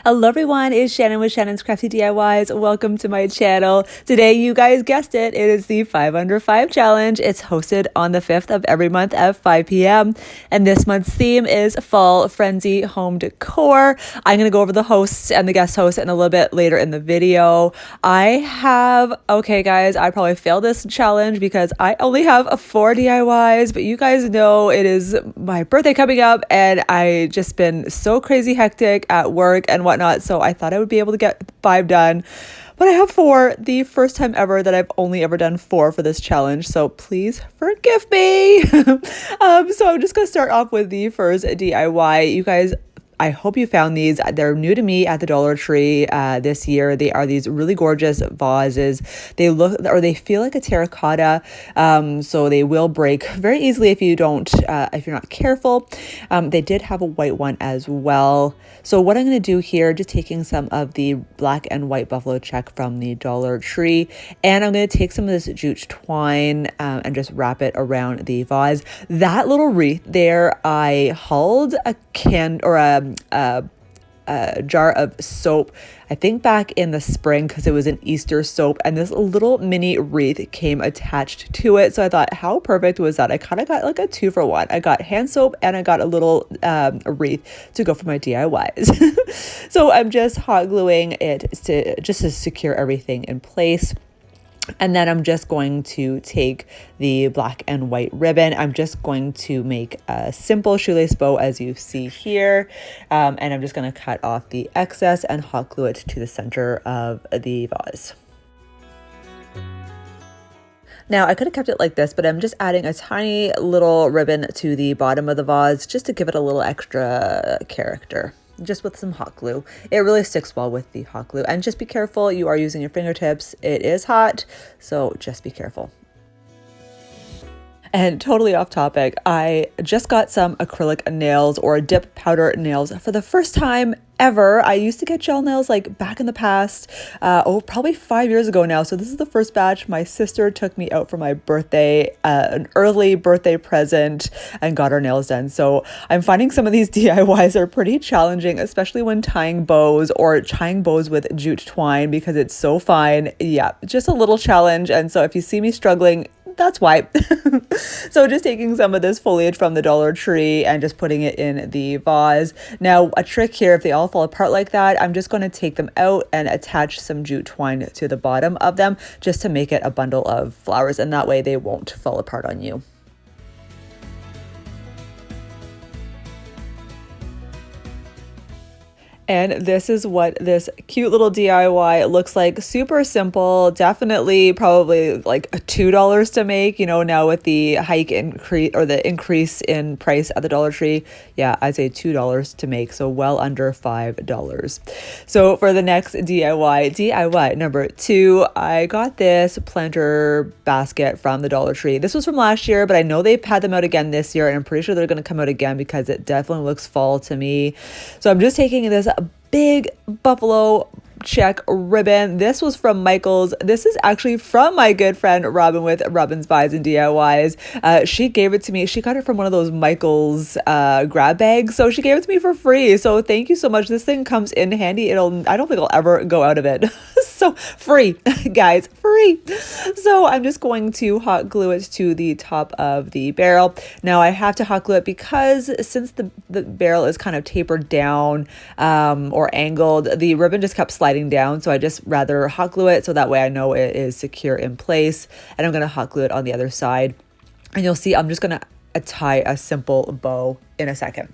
Hello everyone, it's Shannon with Shannon's Crafty DIYs. Welcome to my channel. Today, you guys guessed it, it is the 5 Under 5 challenge. It's hosted on the 5th of every month at 5 p.m. And this month's theme is Fall Frenzy Home Decor. I'm going to go over the hosts and the guest hosts in a little bit later in the video. Okay guys, I probably failed this challenge because I only have 4 DIYs, but you guys know it is my birthday coming up and I just been so crazy hectic at work and whatnot, so I thought I would be able to get 5 done, but I have 4, the first time ever that I've only ever done 4 for this challenge, so please forgive me. So I'm just gonna start off with the first DIY. You guys, I hope you found these. They're new to me at the Dollar Tree this year. They are these really gorgeous vases. They look, or they feel like a terracotta, so they will break very easily if you don't, if you're not careful. They did have a white one as well. So what I'm going to do here, just taking some of the black and white buffalo check from the Dollar Tree, and I'm going to take some of this jute twine and just wrap it around the vase. That little wreath there, I hauled a can or a jar of soap, I think back in the spring, because it was an Easter soap, and this little mini wreath came attached to it. So I thought, how perfect was that? I kind of got like a 2-for-1. I got hand soap and I got a little wreath to go for my DIYs. So I'm just hot gluing it to secure everything in place. And then I'm just going to take the black and white ribbon. I'm just going to make a simple shoelace bow as you see here. And I'm just going to cut off the excess and hot glue it to the center of the vase. Now, I could have kept it like this, but I'm just adding a tiny little ribbon to the bottom of the vase just to give it a little extra character. Just with some hot glue. It really sticks well with the hot glue. And just be careful, you are using your fingertips. It is hot, so just be careful. And totally off topic, I just got some acrylic nails or dip powder nails for the first time ever. I used to get gel nails like back in the past, probably 5 years ago now. So this is the first batch. My sister took me out for my birthday, an early birthday present, and got our nails done. So I'm finding some of these DIYs are pretty challenging, especially when tying bows or tying bows with jute twine because it's so fine. Yeah, just a little challenge. And so if you see me struggling, that's why. So just taking some of this foliage from the Dollar Tree and just putting it in the vase. Now, a trick here, if they all fall apart like that, I'm just going to take them out and attach some jute twine to the bottom of them just to make it a bundle of flowers, and that way they won't fall apart on you. And this is what this cute little DIY looks like. Super simple, definitely probably like $2 to make, you know, now with the hike increase or the increase in price at the Dollar Tree. Yeah, I'd say $2 to make, so well under $5. So for the next DIY number 2, I got this planter basket from the Dollar Tree. This was from last year, but I know they've had them out again this year, and I'm pretty sure they're going to come out again because it definitely looks fall to me. So I'm just taking this big buffalo check ribbon. This was from Michael's. This is actually from my good friend Robin with Robin's Buys and DIYs. She gave it to me. She got it from one of those Michael's grab bags, so she gave it to me for free. So thank you so much. This thing comes in handy. I don't think I'll ever go out of it. So free, guys, free. So I'm just going to hot glue it to the top of the barrel. Now I have to hot glue it because since the barrel is kind of tapered down or angled, the ribbon just kept sliding down, so I just rather hot glue it so that way I know it is secure in place. And I'm going to hot glue it on the other side, and you'll see I'm just going to tie a simple bow in a second.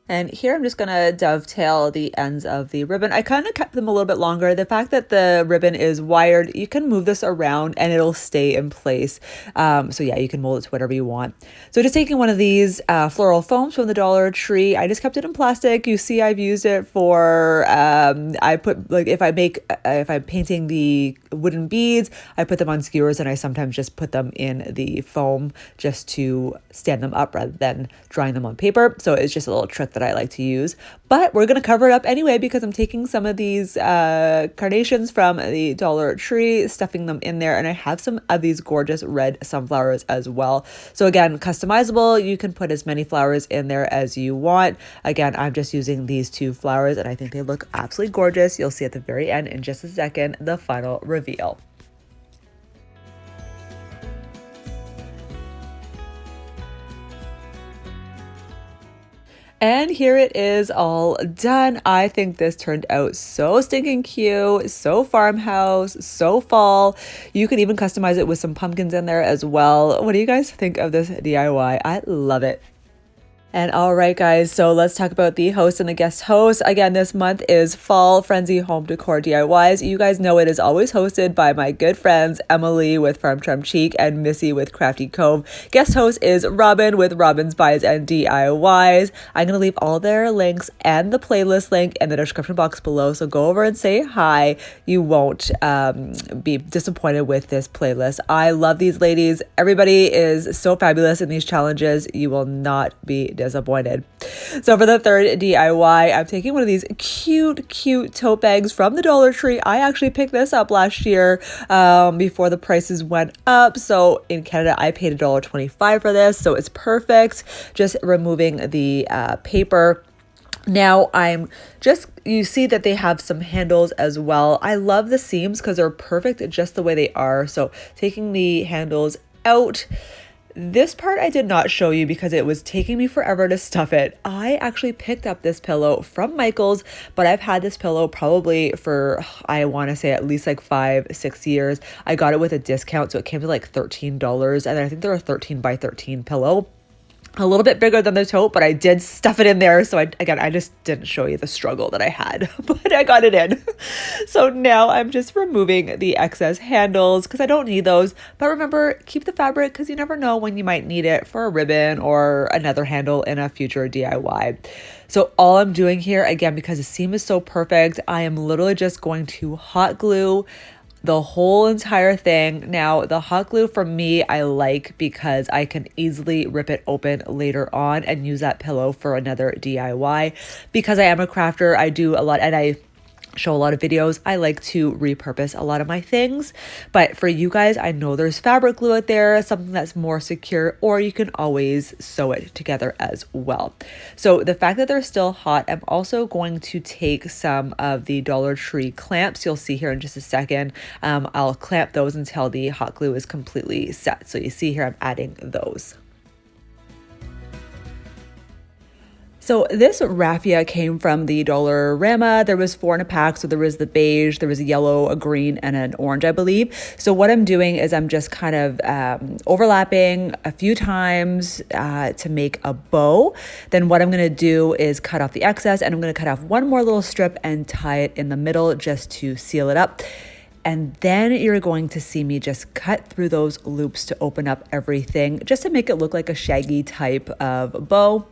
And here I'm just going to dovetail the ends of the ribbon. I kind of kept them a little bit longer. The fact that the ribbon is wired, you can move this around and it'll stay in place. So yeah, you can mold it to whatever you want. So just taking one of these floral foams from the Dollar Tree, I just kept it in plastic. You see I've used it for, I put like, if I'm painting the wooden beads, I put them on skewers, and I sometimes just put them in the foam just to stand them up rather than drawing them on paper. So it's just a little trick that I like to use. But we're going to cover it up anyway because I'm taking some of these carnations from the Dollar Tree, stuffing them in there, and I have some of these gorgeous red sunflowers as well. So again, customizable. You can put as many flowers in there as you want. Again, I'm just using these 2 flowers and I think they look absolutely gorgeous. You'll see at the very end in just a second the final reveal. And here it is all done. I think this turned out so stinking cute, so farmhouse, so fall. You can even customize it with some pumpkins in there as well. What do you guys think of this DIY? I love it. And all right, guys, so let's talk about the host and the guest host. Again, this month is Fall Frenzy Home Decor DIYs. You guys know it is always hosted by my good friends, Emily with Farm Chic and Missy with Crafty Cove. Guest host is Robin with Robin's Buys and DIYs. I'm going to leave all their links and the playlist link in the description box below, so go over and say hi. You won't be disappointed with this playlist. I love these ladies. Everybody is so fabulous in these challenges. You will not be disappointed. So for the third DIY, I'm taking one of these cute tote bags from the Dollar Tree. I actually picked this up last year before the prices went up. So in Canada, I paid $1.25 for this. So it's perfect. Just removing the paper. Now you see that they have some handles as well. I love the seams because they're perfect just the way they are. So taking the handles out. This part I did not show you because it was taking me forever to stuff it. I actually picked up this pillow from Michael's, but I've had this pillow probably for, I want to say at least like 5-6 years. I got it with a discount, so it came to like $13, and I think they're a 13 by 13 pillow. A little bit bigger than the tote, but I did stuff it in there. So I just didn't show you the struggle that I had, but I got it in. So now I'm just removing the excess handles because I don't need those. But remember, keep the fabric because you never know when you might need it for a ribbon or another handle in a future DIY. So all I'm doing here, again, because the seam is so perfect, I am literally just going to hot glue the whole entire thing. Now, the hot glue for me, I like because I can easily rip it open later on and use that pillow for another DIY. Because I am a crafter, I do a lot, and I show a lot of videos. I like to repurpose a lot of my things, but for you guys, I know there's fabric glue out there, something that's more secure, or you can always sew it together as well. So the fact that they're still hot, I'm also going to take some of the Dollar Tree clamps. You'll see here in just a second. I'll clamp those until the hot glue is completely set. So you see here, I'm adding those. So this raffia came from the Dollarama. There was 4 in a pack. So there was the beige, there was a yellow, a green, and an orange, I believe. So what I'm doing is I'm just kind of overlapping a few times to make a bow. Then what I'm going to do is cut off the excess, and I'm going to cut off one more little strip and tie it in the middle just to seal it up. And then you're going to see me just cut through those loops to open up everything, just to make it look like a shaggy type of bow.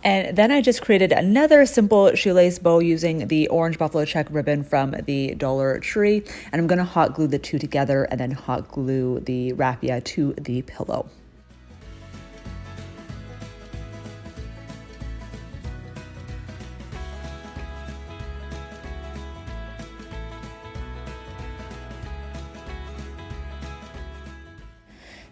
And then I just created another simple shoelace bow using the orange buffalo check ribbon from the Dollar Tree. And I'm going to hot glue the two together and then hot glue the raffia to the pillow.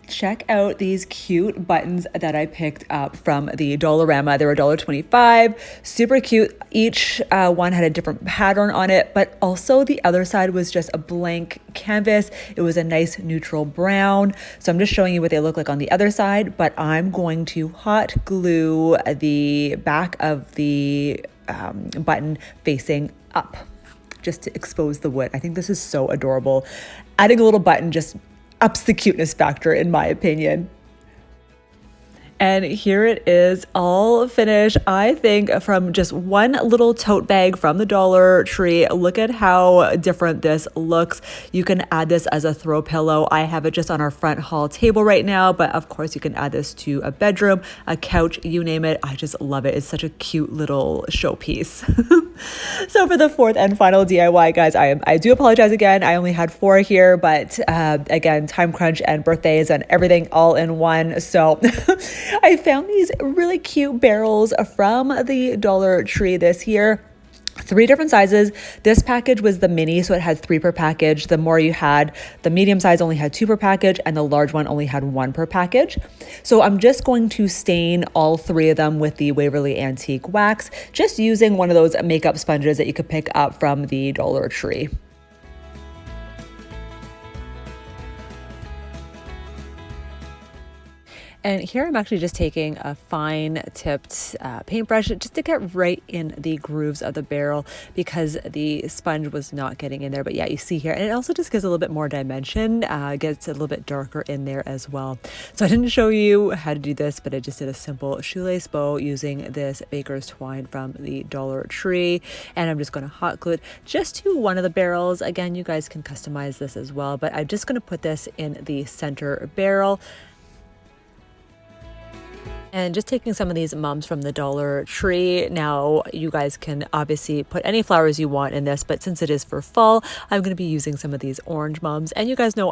Check out these cute buttons that I picked up from the Dollarama. They were $1.25, super cute. Each one had a different pattern on it, but also the other side was just a blank canvas. It was a nice neutral brown. So I'm just showing you what they look like on the other side, but I'm going to hot glue the back of the button facing up just to expose the wood. I think this is so adorable. Adding a little button just ups the cuteness factor, in my opinion. And here it is all finished, I think, from just one little tote bag from the Dollar Tree. Look at how different this looks. You can add this as a throw pillow. I have it just on our front hall table right now, but of course you can add this to a bedroom, a couch, you name it. I just love it. It's such a cute little showpiece. So for the fourth and final DIY, guys, I do apologize again. I only had 4 here, but again, time crunch and birthdays and everything all in one. So I found these really cute barrels from the Dollar Tree this year. 3 different sizes. This package was the mini, so it had 3 per package. The more you had, the medium size only had 2 per package, and the large one only had 1 per package. So I'm just going to stain all 3 of them with the Waverly Antique Wax, just using one of those makeup sponges that you could pick up from the Dollar Tree. And here I'm actually just taking a fine tipped paintbrush just to get right in the grooves of the barrel because the sponge was not getting in there. But yeah, you see here, and it also just gives a little bit more dimension, gets a little bit darker in there as well. So I didn't show you how to do this, but I just did a simple shoelace bow using this baker's twine from the Dollar Tree. And I'm just going to hot glue it just to one of the barrels. Again, you guys can customize this as well, but I'm just going to put this in the center barrel. And just taking some of these mums from the Dollar Tree. Now, you guys can obviously put any flowers you want in this, but since it is for fall, I'm going to be using some of these orange mums. And you guys know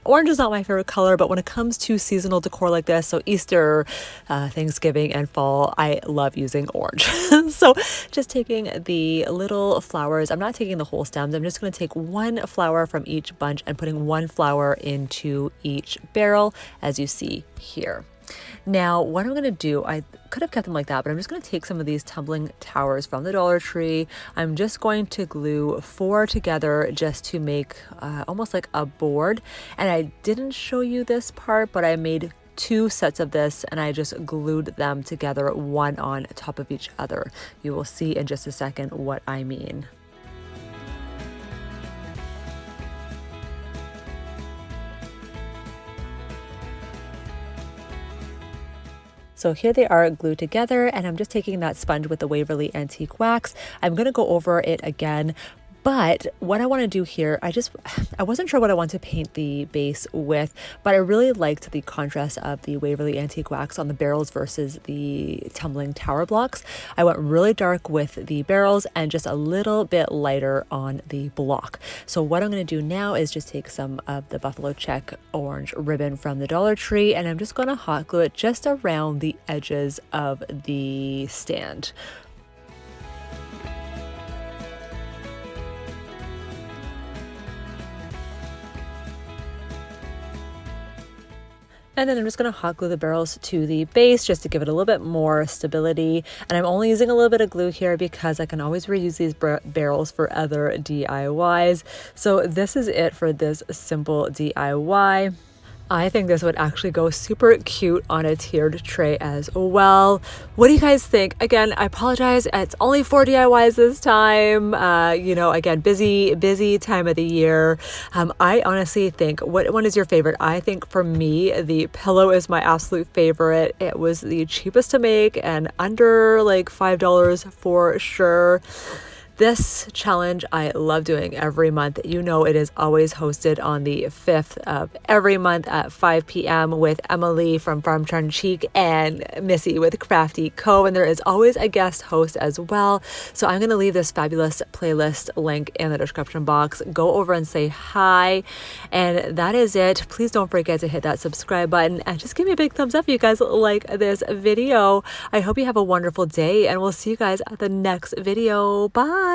orange is not my favorite color, but when it comes to seasonal decor like this, so Easter, Thanksgiving, and fall, I love using orange. So just taking the little flowers, I'm not taking the whole stems, I'm just going to take 1 flower from each bunch and putting 1 flower into each barrel, as you see here. Now, what I'm going to do, I could have kept them like that, but I'm just going to take some of these tumbling towers from the Dollar Tree. I'm just going to glue 4 together just to make almost like a board. And I didn't show you this part, but I made 2 sets of this and I just glued them together, one on top of each other. You will see in just a second what I mean. So here they are glued together, and I'm just taking that sponge with the Waverly Antique Wax. I'm going to go over it again. But what I want to do here, I wasn't sure what I want to paint the base with, but I really liked the contrast of the Waverly Antique Wax on the barrels versus the tumbling tower blocks. I went really dark with the barrels and just a little bit lighter on the block. So what I'm going to do now is just take some of the buffalo check orange ribbon from the Dollar Tree, and I'm just going to hot glue it just around the edges of the stand. And then I'm just going to hot glue the barrels to the base just to give it a little bit more stability. And I'm only using a little bit of glue here because I can always reuse these barrels for other DIYs. So this is it for this simple DIY. I think this would actually go super cute on a tiered tray as well. What do you guys think? Again, I apologize. It's only 4 DIYs this time. Again, busy time of the year. I honestly think, what one is your favorite? I think for me, the pillow is my absolute favorite. It was the cheapest to make and under like $5 for sure. This challenge I love doing every month. You know, it is always hosted on the 5th of every month at 5 p.m. with Emily from Farmhouse Chic and Missy with Crafty Cove. And there is always a guest host as well. So I'm going to leave this fabulous playlist link in the description box. Go over and say hi. And that is it. Please don't forget to hit that subscribe button and just give me a big thumbs up if you guys like this video. I hope you have a wonderful day and we'll see you guys at the next video. Bye.